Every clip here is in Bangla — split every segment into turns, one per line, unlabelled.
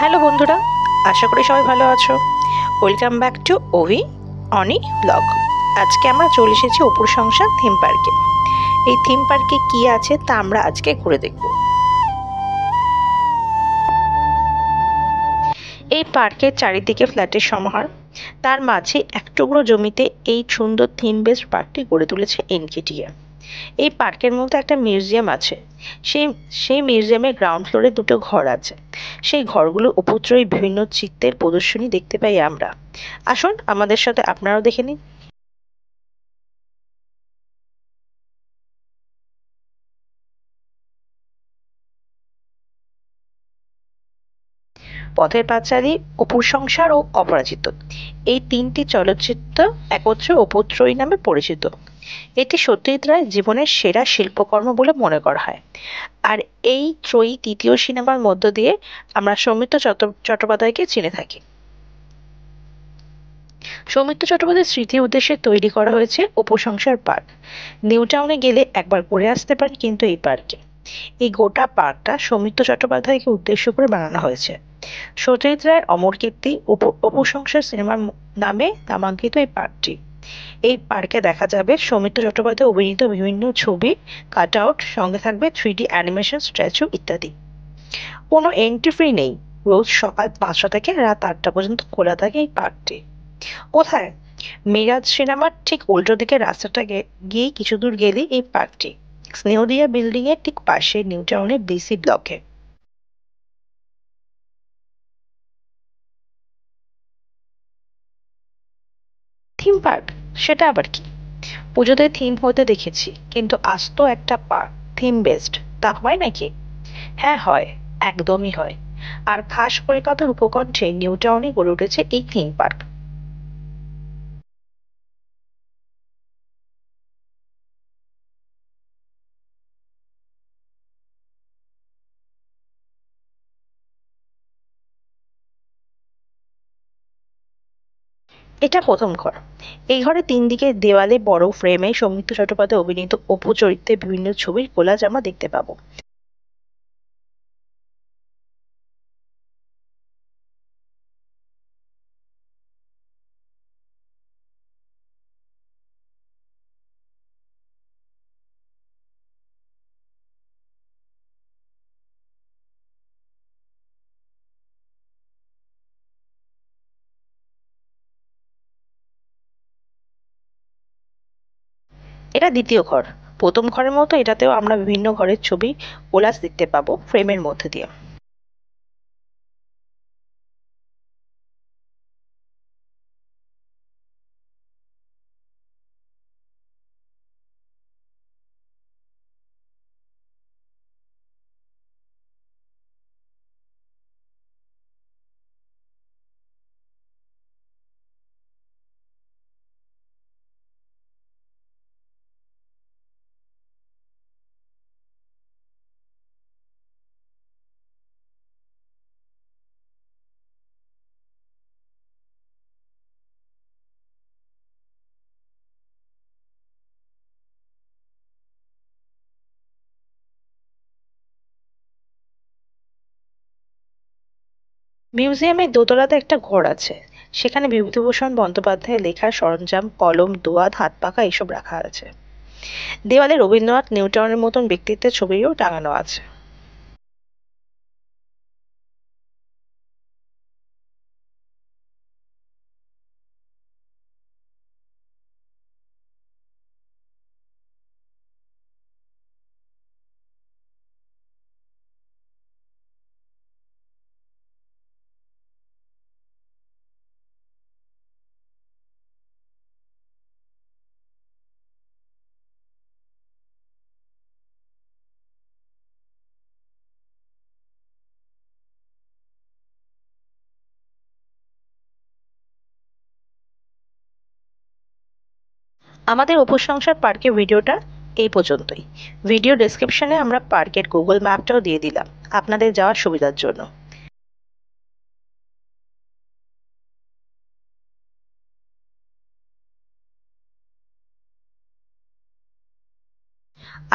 হ্যালো বন্ধুরা, আশা করি সবাই ভালো আছো। Welcome back to Ovi Oni blog. আজকে আমরা চলে এসেছি অপুর সংসার থিম পার্কে। এই থিম পার্কে কি আছে তা আমরা আজকে ঘুরে দেখব। এই পার্কের চারিদিকে ফ্ল্যাটের সমাহার, তার মাঝে এক টুকরো জমিতে এই সুন্দর থিম বেসড পার্কটি গড়ে তুলেছে এনকেটিএ। এই পার্কের মধ্যে একটা মিউজিয়াম আছে। সেই সেই মিউজিয়ামের গ্রাউন্ড ফ্লোরে দুটো ঘর আছে। সেই ঘরগুলোর উপরই বিভিন্ন চিত্রের প্রদর্শনী দেখতে পাই আমরা। আসুন আমাদের সাথে আপনারাও দেখে নিন। পথের পাঁচালী, অপুর সংসার ও অপরাজিত, এই তিনটি চলচ্চিত্র একত্রে অপুত্রয়ী নামে পরিচিত। এটি সত্যজিৎ রায়ের জীবনের সেরা শিল্পকর্ম বলে মনে করা হয়। আর এই ত্রয়ী তৃতীয় সিনেমার মধ্য দিয়ে আমরা সৌমিত্র চট্টোপাধ্যায়কে চিনে থাকি। সৌমিত্র চট্টোপাধ্যায়ের স্মৃতির উদ্দেশ্যে তৈরি করা হয়েছে অপু সংসার পার্ক। নিউ টাউনে গেলে একবার ঘুরে আসতে পারেন কিন্তু এই পার্কে। এই গোটা পার্কটা সৌমিত্র চট্টোপাধ্যায়কে উদ্দেশ্য করে বানানো হয়েছে। সত্যজিৎ রায়ের অমর কীর্তি অপু সংসার সিনেমার নামে নামাঙ্কিত এই পার্কটি। এই পার্কে দেখা যাবে সৌমিত্র চট্টোপাধ্যায় অভিনীত বিভিন্ন ছবি, কাট আউট, সঙ্গে থাকবে 3D অ্যানিমেশন স্ট্যাচু ইত্যাদি। কোনো এন্ট্রি ফি নেই। রোজ সকাল 5টা থেকে রাত 8টা পর্যন্ত খোলা থাকে এই পার্কটি। কোথায়? মিরাজ সিনেমার ঠিক উল্টো দিকে রাস্তাটা গিয়ে কিছু দূর গেলেই এই পার্কটি। স্নেহদিয়া বিল্ডিং এর ঠিক পাশে নিউ টাউনের বিসি ব্লকে। থিম পার্ক, সেটা আবার কি? পুজোতে থিম হতে দেখেছি, কিন্তু আজ তো একটা পার্ক থিম বেসড, তা হয় নাকি? হ্যাঁ হয়, একদমই হয়। আর খাস কলকাতার উপকণ্ঠে নিউ টাউনে গড়ে উঠেছে এই থিম পার্ক। এটা প্রথম ঘর। এই ঘরে তিন দিকে দেওয়ালে বড় ফ্রেমে সৌমিত্র চট্টোপাধ্যায় অভিনীত অপু চরিত্রের বিভিন্ন ছবির কোলাজ আমরা দেখতে পাবো। এটা দ্বিতীয় ঘর। প্রথম ঘরের মতো এটাতেও আমরা বিভিন্ন ঘরের ছবি কোলাজ দেখতে পাবো ফ্রেমের মধ্যে দিয়ে। মিউজিয়ামের দোতলাতে একটা ঘর আছে। সেখানে বিভূতিভূষণ বন্দ্যোপাধ্যায়ের লেখার সরঞ্জাম, কলম, দোয়াত, হাত পাখা এসব রাখা আছে। দেওয়ালে রবীন্দ্রনাথ, নিউটনের মতন ব্যক্তিত্বের ছবিও টাঙানো আছে। আমাদের অপু সংসার পার্কের ভিডিওটা এই পর্যন্তই। ভিডিও ডেসক্রিপশনে আমরা পার্কের গুগল ম্যাপটাও দিয়ে দিলাম আপনাদের যাওয়ার সুবিধার জন্য।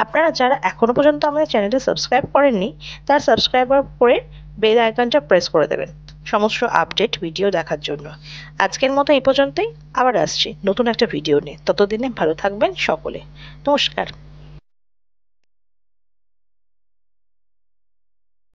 আপনারা যারা এখনো পর্যন্ত আমাদের চ্যানেলটা সাবস্ক্রাইব করেননি, তারা সাবস্ক্রাইব করে বেল আইকনটা প্রেস করে দেবেন সমস্ত আপডেট ভিডিও দেখার জন্য। আজকের মতো এই পর্যন্তই, আবার আসছি নতুন একটা ভিডিও নিয়ে। ততদিনে ভালো থাকবেন সকলে। নমস্কার।